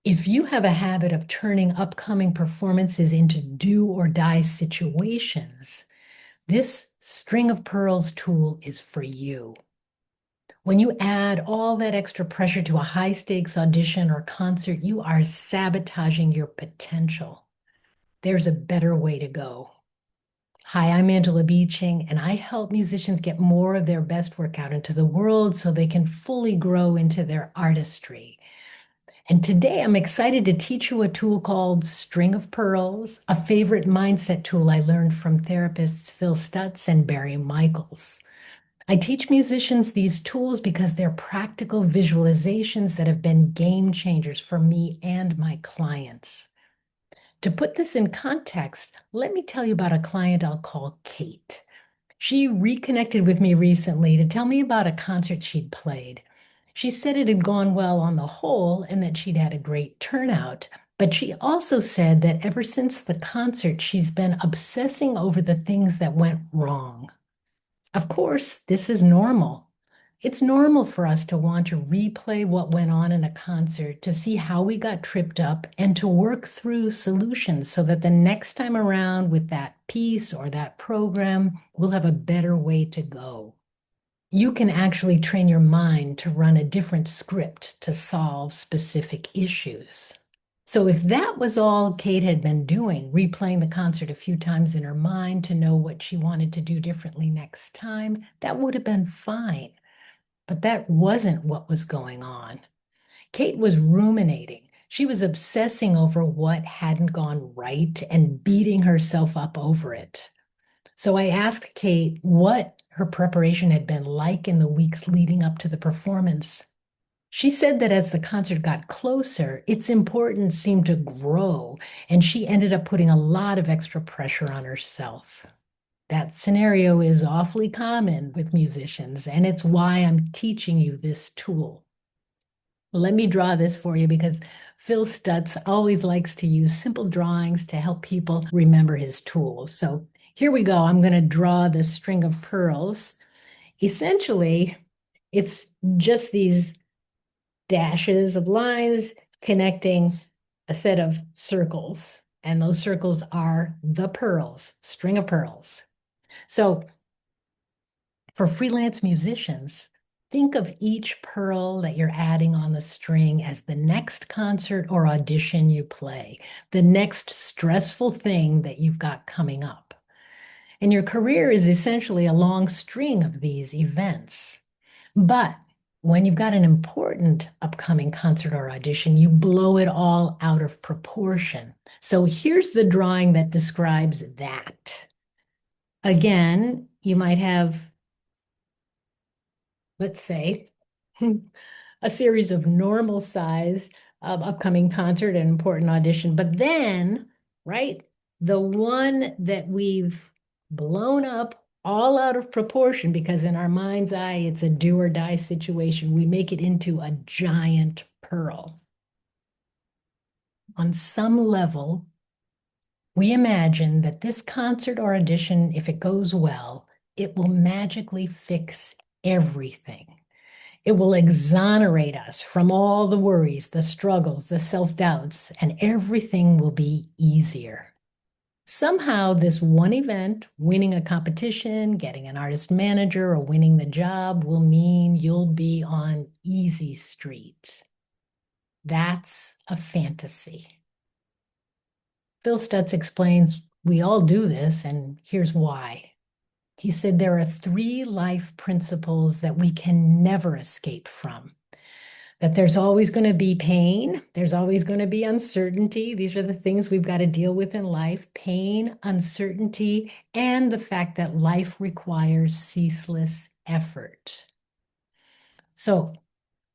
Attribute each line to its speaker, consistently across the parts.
Speaker 1: If you have a habit of turning upcoming performances into do or die situations, this string of pearls tool is for you. When you add all that extra pressure to a high stakes audition or concert, you are sabotaging your potential. There's a better way to go. Hi, I'm Angela Beeching, and I help musicians get more of their best work out into the world so they can fully grow into their artistry. And today I'm excited to teach you a tool called String of Pearls, a favorite mindset tool I learned from therapists Phil Stutz and Barry Michels. I teach musicians these tools because they're practical visualizations that have been game changers for me and my clients. To put this in context, let me tell you about a client I'll call Kate. She reconnected with me recently to tell me about a concert she'd played. She said it had gone well on the whole and that she'd had a great turnout, but she also said that ever since the concert, she's been obsessing over the things that went wrong. Of course, this is normal. It's normal for us to want to replay what went on in a concert, to see how we got tripped up, and to work through solutions so that the next time around with that piece or that program, we'll have a better way to go. You can actually train your mind to run a different script to solve specific issues. So if that was all Kate had been doing, replaying the concert a few times in her mind to know what she wanted to do differently next time, that would have been fine. But that wasn't what was going on. Kate was ruminating. She was obsessing over what hadn't gone right and beating herself up over it. So I asked Kate what her preparation had been like in the weeks leading up to the performance. She said that as the concert got closer, its importance seemed to grow, and she ended up putting a lot of extra pressure on herself. That scenario is awfully common with musicians, and it's why I'm teaching you this tool. Let me draw this for you because Phil Stutz always likes to use simple drawings to help people remember his tools. So here we go. I'm going to draw the string of pearls. Essentially, it's just these dashes of lines connecting a set of circles. And those circles are the pearls, string of pearls. So for freelance musicians, think of each pearl that you're adding on the string as the next concert or audition you play, the next stressful thing that you've got coming up. And your career is essentially a long string of these events. But when you've got an important upcoming concert or audition, you blow it all out of proportion. So here's the drawing that describes that. Again, you might have, let's say, a series of normal size upcoming concert and important audition. But then, right, the one that we've blown up all out of proportion because in our mind's eye, it's a do or die situation. We make it into a giant pearl. On some level, we imagine that this concert or audition, if it goes well, it will magically fix everything. It will exonerate us from all the worries, the struggles, the self-doubts, and everything will be easier. Somehow, this one event, winning a competition, getting an artist manager, or winning the job, will mean you'll be on easy street. That's a fantasy. Phil Stutz explains we all do this, and here's why. He said there are three life principles that we can never escape from. That there's always going to be pain, there's always going to be uncertainty. These are the things we've got to deal with in life: pain, uncertainty, and the fact that life requires ceaseless effort. So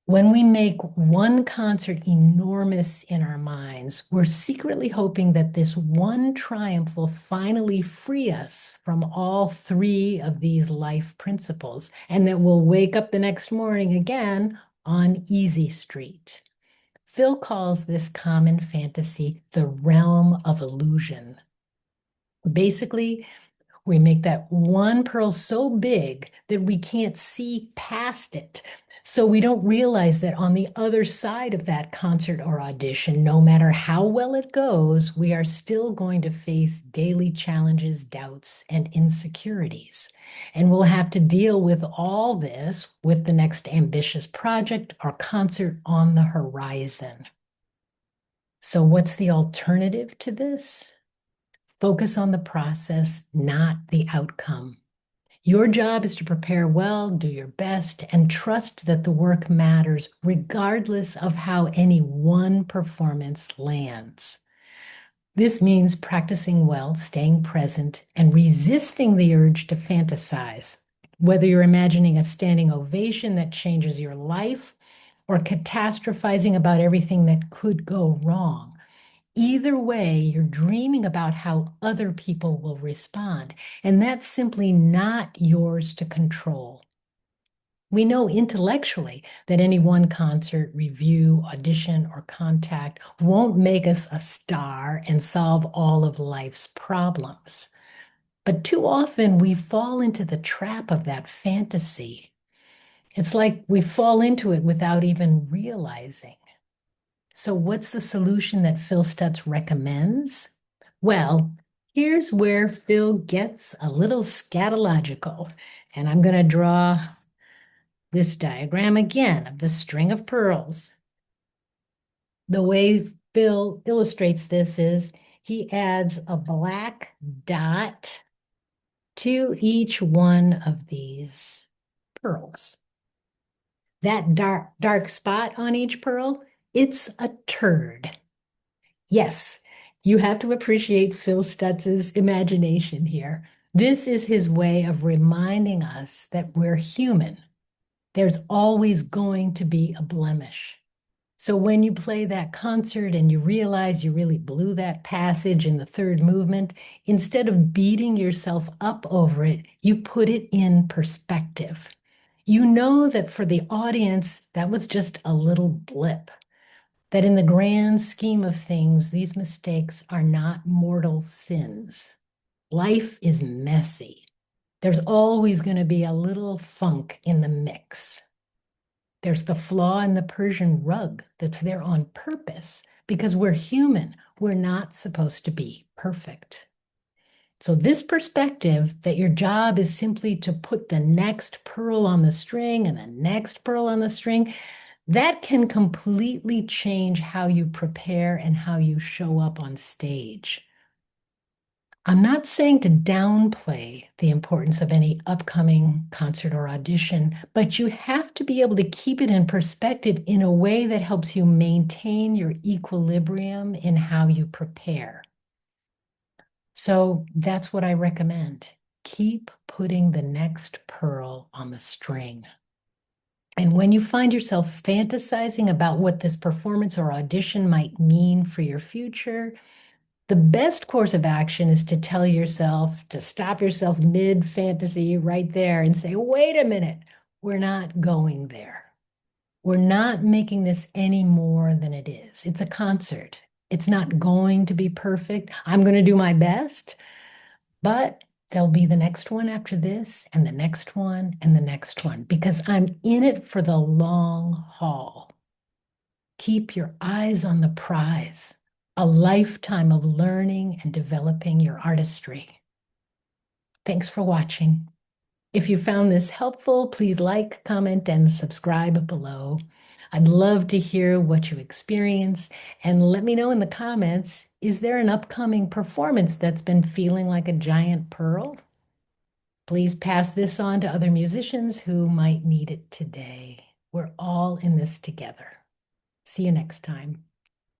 Speaker 1: when we make one concert enormous in our minds, we're secretly hoping that this one triumph will finally free us from all three of these life principles, and that we'll wake up the next morning again on easy street. Phil calls this common fantasy the realm of illusion. Basically, We make that one pearl so big that we can't see past it. So we don't realize that on the other side of that concert or audition, no matter how well it goes, we are still going to face daily challenges, doubts, and insecurities. And we'll have to deal with all this with the next ambitious project or concert on the horizon. So, what's the alternative to this? Focus on the process, not the outcome. Your job is to prepare well, do your best, and trust that the work matters regardless of how any one performance lands. This means practicing well, staying present, and resisting the urge to fantasize. Whether you're imagining a standing ovation that changes your life or catastrophizing about everything that could go wrong. Either way, you're dreaming about how other people will respond, and that's simply not yours to control. We know intellectually that any one concert, review, audition, or contact won't make us a star and solve all of life's problems. But too often we fall into the trap of that fantasy. It's like we fall into it without even realizing. So, what's the solution that Phil Stutz recommends? Well, here's where Phil gets a little scatological. And I'm going to draw this diagram again of the string of pearls. The way Phil illustrates this is he adds a black dot to each one of these pearls. That dark spot on each pearl, it's a turd. Yes, you have to appreciate Phil Stutz's imagination here. This is his way of reminding us that we're human. There's always going to be a blemish. So when you play that concert and you realize you really blew that passage in the third movement, instead of beating yourself up over it, you put it in perspective. You know that for the audience, that was just a little blip, that in the grand scheme of things, these mistakes are not mortal sins. Life is messy. There's always going to be a little funk in the mix. There's the flaw in the Persian rug that's there on purpose because we're human. We're not supposed to be perfect. So this perspective that your job is simply to put the next pearl on the string and the next pearl on the string, that can completely change how you prepare and how you show up on stage. I'm not saying to downplay the importance of any upcoming concert or audition, but you have to be able to keep it in perspective in a way that helps you maintain your equilibrium in how you prepare. So that's what I recommend. Keep putting the next pearl on the string. And when you find yourself fantasizing about what this performance or audition might mean for your future, the best course of action is to tell yourself, to stop yourself mid-fantasy right there and say, wait a minute, we're not going there. We're not making this any more than it is. It's a concert. It's not going to be perfect. I'm going to do my best, but there'll be the next one after this, and the next one, and the next one, because I'm in it for the long haul. Keep your eyes on the prize, a lifetime of learning and developing your artistry. Thanks for watching. If you found this helpful, please like, comment, and subscribe below. I'd love to hear what you experience, and let me know in the comments, is there an upcoming performance that's been feeling like a giant pearl? Please pass this on to other musicians who might need it today. We're all in this together. See you next time.